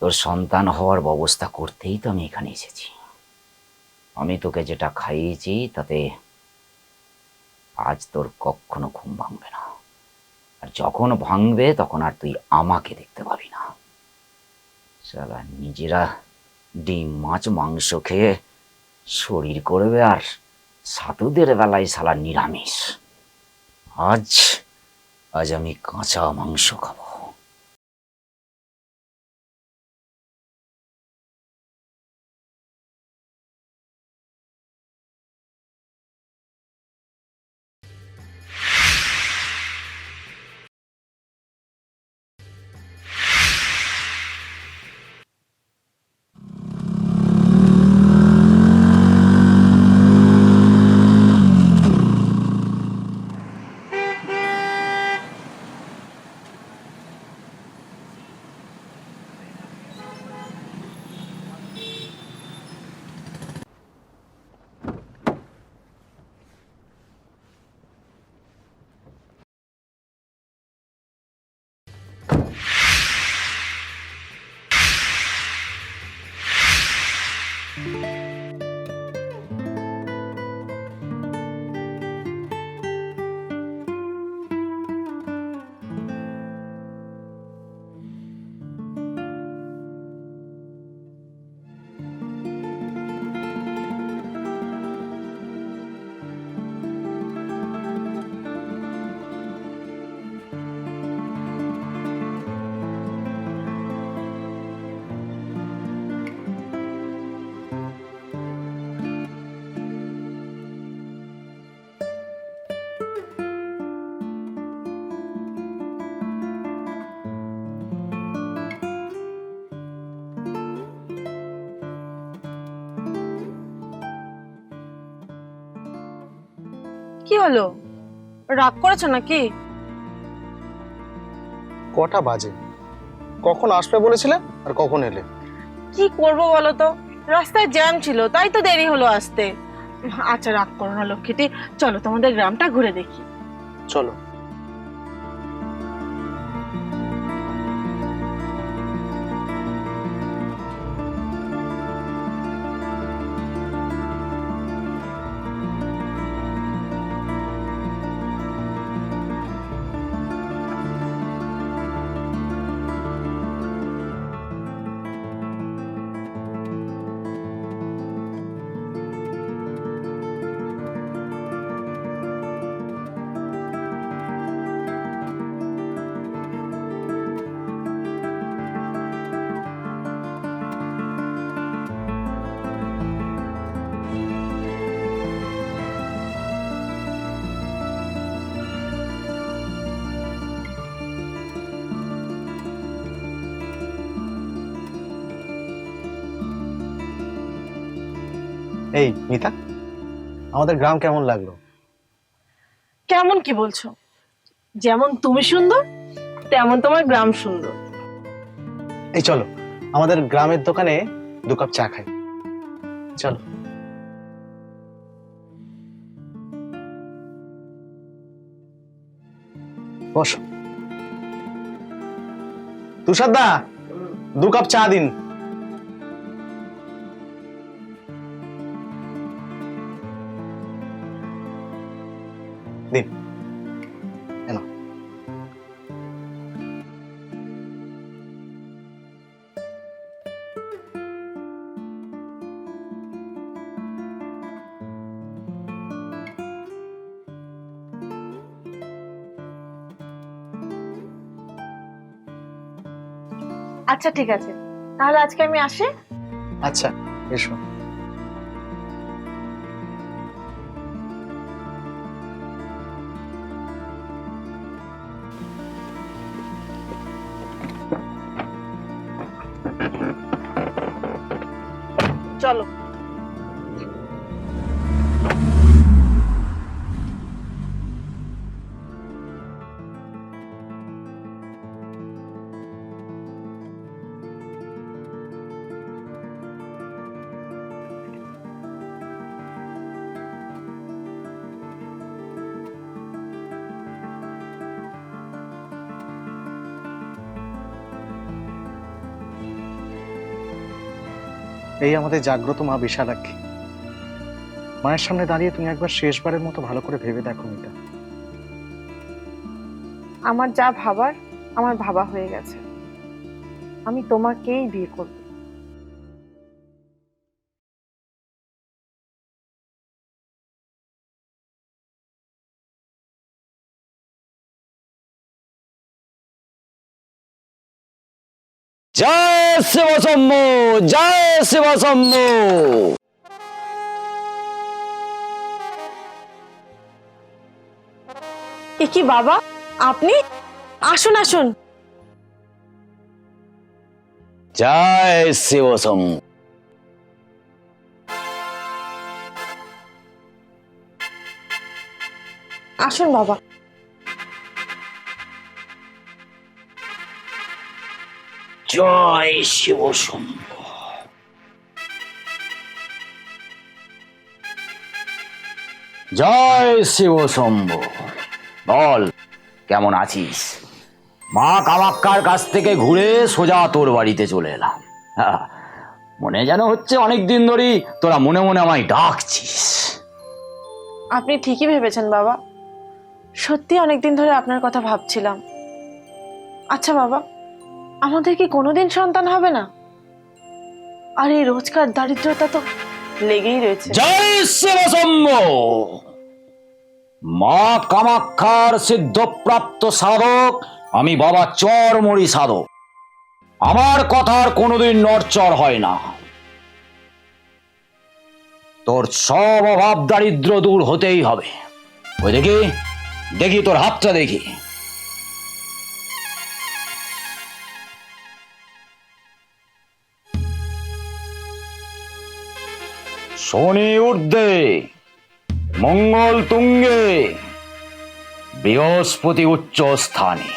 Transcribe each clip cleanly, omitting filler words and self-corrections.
তোর সন্তান হওয়ার ব্যবস্থা করতেই তো আমি এখানে এসেছি। আমি তোকে যেটা খাইয়েছি তাতে আজ তোর কখনো ঘুম ভাঙবে না। আর যখন ভাঙবে তখন আর তুই আমাকে দেখতে পাবি না। শালা নিজেরা ডিম মাছ মাংস খেয়ে শরীর করবে, আর সাধুদের বেলায় শালা নিরামিষ। আজ আজ আমি কাঁচা মাংস খাবো। কি হলো? রাগ করেছো নাকি? কটা বাজে? কখন আসবে বলেছিলে আর কখন এলে? কি করবো বলো তো, রাস্তায় জ্যাম ছিল তাই তো দেরি হলো আসতে। আচ্ছা রাগ করো না লক্ষ্মীটি, চলো তোমাদের গ্রামটা ঘুরে দেখি। চলো। এই মিতা, আমাদের গ্রাম কেমন লাগলো? কেমন কি বলছো? যেমন তুমি সুন্দর তেমন তোমার গ্রাম সুন্দর। এই চলো, আমাদের গ্রামের দোকানে 2 কাপ চা খাই। চলো বসো। তুষার দা, 2 কাপ চা দিন। দিন, এনো। আচ্ছা ঠিক আছে, তাহলে আজকে আমি আসি। আচ্ছা, এসো। চলো। এই আমাদের জাগ্রত মা বিশালাক্ষী। মায়ের সামনে দাঁড়িয়ে তুমি একবার শেষবারের মতো ভালো করে ভেবে দেখো মিতা। আমার যা ভাবার আমার ভাবা হয়ে গেছে, আমি তোমাকেই বিয়ে করব। জয় শিব শম্ভু, জয় শিব শম্ভু। এ কি বাবা, আপনি? আসুন আসুন। জয় শিব শম্ভু। আসুন বাবা। জয় শিব শম্ভু। জয় শিব শম্ভু। বল, কেমন আছিস? মা কামাক্ষার কাছ থেকে ঘুরে সোজা তোর বাড়িতে চলে এলাম। মনে যেন হচ্ছে অনেকদিন ধরেই তোরা মনে মনে আমায় ডাকছিস। আপনি ঠিকই ভেবেছেন বাবা, সত্যি অনেকদিন ধরে আপনার কথা ভাবছিলাম। আচ্ছা বাবা, আমাদের কি কোনোদিন সন্তান হবে না? আর এই রোজকার দারিদ্রতা তো লেগেই রয়েছে। জয় শিব শম্ভু। মা কামাক্ষার সিদ্ধপ্রাপ্ত সাধক আমি বাবা চরমরি সাধক। আমার কথার কোনোদিন নড়চড় হয় না। তোর সব অভাব দারিদ্র দূর হতেই হবে। ওই দেখি দেখি তোর হাতটা দেখি। শনি ঊর্ধ্বে, মঙ্গল তুঙ্গে, বৃহস্পতি উচ্চ স্থানে।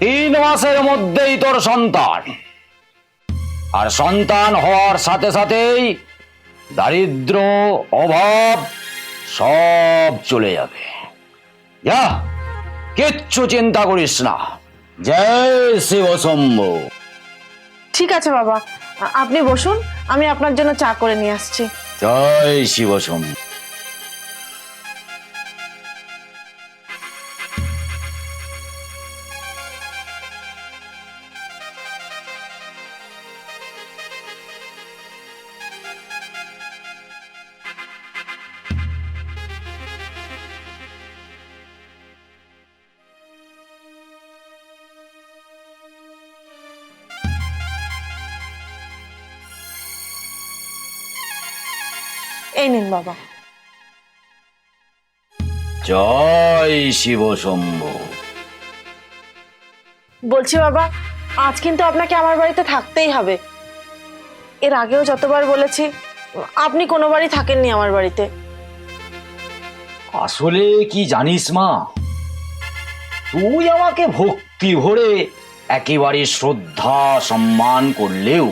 3 মাসের মধ্যেই তোর সন্তান। আর সন্তান হওয়ার সাথে সাথেই দারিদ্র অভাব সব চলে যাবে। যা, কিচ্ছু চিন্তা করিস না। জয় শিব শম্ভু। ঠিক আছে বাবা, আপনি বসুন, আমি আপনার জন্য চা করে নিয়ে আসছি। জয় শিব শম্ভু। এই নিন বাবা। জয় শিব শম্ভু। বলছি বাবা, আজ কিন্তু আপনাকে আমার বাড়িতে থাকতেই হবে। এর আগেও যতবার বলেছি, আপনি কোনোবারই থাকেননি আমার বাড়িতে। আসলে কি জানিস মা, তুই আমাকে ভক্তি ভরে একেবারে শ্রদ্ধা সম্মান করলেও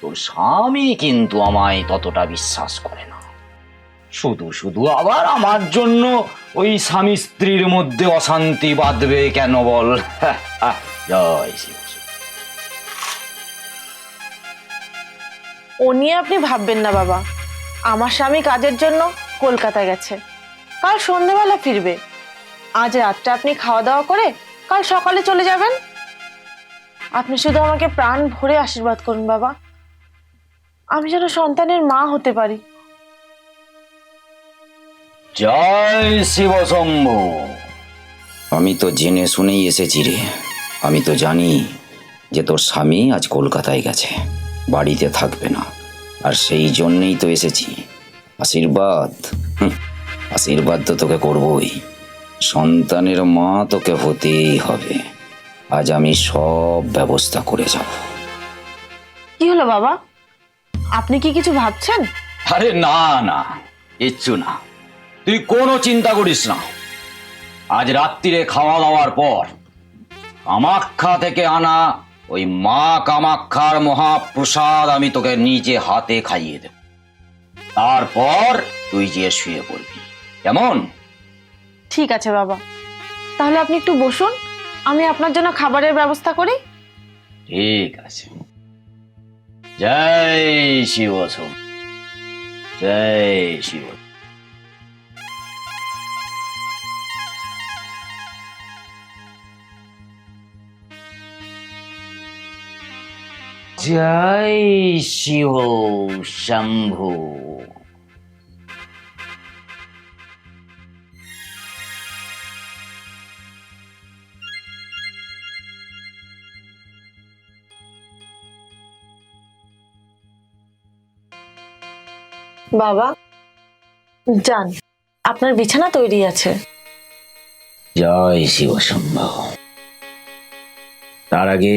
তোর স্বামী কিন্তু আমায় ততটা বিশ্বাস করে না। শুধু শুধু আবার আমার জন্য ওই স্বামী স্ত্রীর মধ্যে অশান্তি বাঁধবে কেন বল? জয় শিব। ও নিয়ে আপনি ভাববেন না বাবা, আমার স্বামী কাজের জন্য কলকাতা গেছে, কাল সন্ধ্যেবেলা ফিরবে। আজ রাতটা আপনি খাওয়া দাওয়া করে কাল সকালে চলে যাবেন। আপনি শুধু আমাকে প্রাণ ভরে আশীর্বাদ করুন বাবা, আমি যেন সন্তানের মা হতে পারি। জয় শিব শম্ভু। আমি তো জেনে শুনেই এসেছি রে। আমি তো জানি যে তোর স্বামী আজ কলকাতায় গেছে, বাড়িতে থাকবে না। আর সেই জন্যই তো এসেছি। আশীর্বাদ, আশীর্বাদ তো তোকে করবই। সন্তানের মা তোকে হতেই হবে। আজ আমি সব ব্যবস্থা করে যাব। কি হলো বাবা, আপনি কি কিছু ভাবছেন? আরে না না, কিচ্ছু না। তুই কোনো চিন্তা করিস না। আজ রাত্রিরে খাওয়া দাওয়ার পর কামাখ্যা থেকে আনা ওই মা কামাক্ষার মহাপ্রসাদ আমি তোকে নিজে হাতে খাইয়ে দেব। তারপর তুই যে শুয়ে পড়বি, কেমন? ঠিক আছে বাবা, তাহলে আপনি একটু বসুন, আমি আপনার জন্য খাবারের ব্যবস্থা করি। ঠিক আছে। জয় শিব শম্ভু, জয় শিব। জয় শিব শম্ভু। বাবা যান, আপনার বিছানা তৈরি আছে। জয় শিব শম্ভু। তার আগে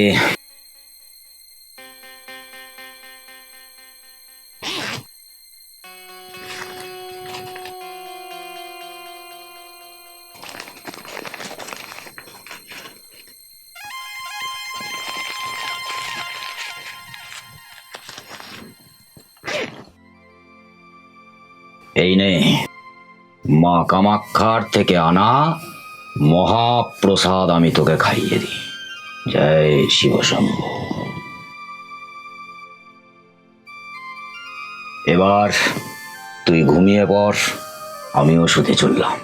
এই নে মা কামাক্ষার থেকে আনা মহাপ্রসাদ আমি তোকে খাইয়ে দিই। জয় শিব শম্ভু। এবার তুই ঘুমিয়ে পড়, আমিও শুতে চললাম।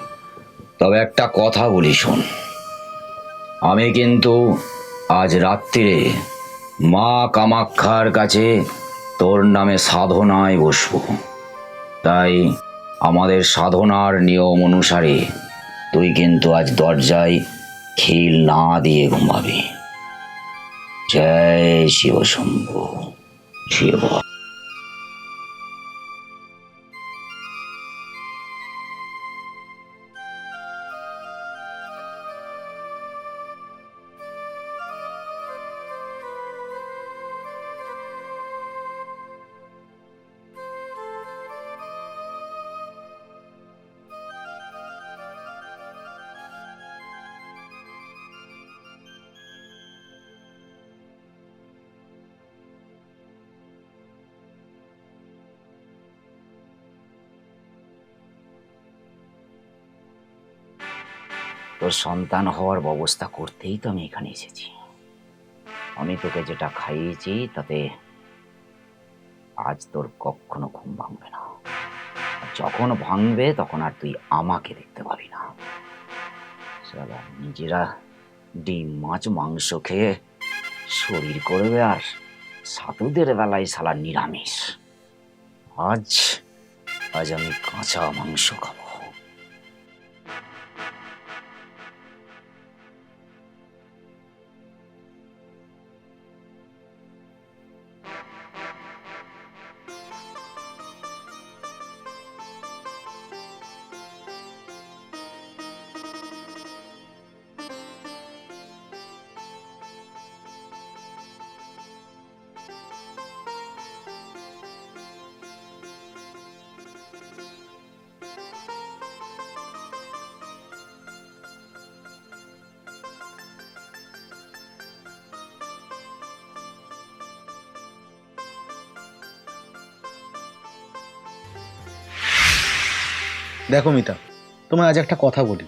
তবে একটা কথা বলি শোন, আমি কিন্তু আজ রাত্রিরে মা কামাক্ষার কাছে তোর নামে সাধনায় বসবো। তাই আমাদের সাধনার নিয়ম অনুসারে তুই কিন্তু আজ দরজায় খিল না দিয়ে ঘুমাবি। জয় শিব শম্ভু। শিব। তোর সন্তান হওয়ার ব্যবস্থা করতেই তো আমি এখানে এসেছি। আমি তোকে যেটা খাইয়েছি তাতে আজ তোর কখনো ঘুম ভাঙবে না। আর যখন ভাঙবে তখন আর তুই আমাকে দেখতে পাবি না। শালা নিজেরা ডিম মাছ মাংস খেয়ে শরীর করবে, আর সাধুদের বেলায় শালা নিরামিষ। আজ আজ আমি কাঁচা মাংস খাবো। দেখো মিতা, তোমায় আজ একটা কথা বলি।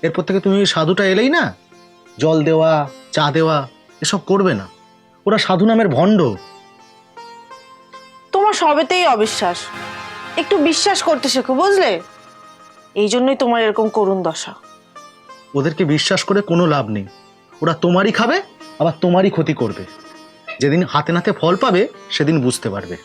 এরপর থেকে তুমি ওই সাধুটা এলেই না, জল দেওয়া চা দেওয়া এসব করবে না। ওরা সাধু নামের ভণ্ড। তোমার সবেতেই অবিশ্বাস, একটু বিশ্বাস করতে শেখো, বুঝলে? এই জন্যই তোমার এরকম করুণ দশা। ওদেরকে বিশ্বাস করে কোনো লাভ নেই। ওরা তোমারই খাবে, আবার তোমারই ক্ষতি করবে। যেদিন হাতে নাতে ফল পাবে সেদিন বুঝতে পারবে।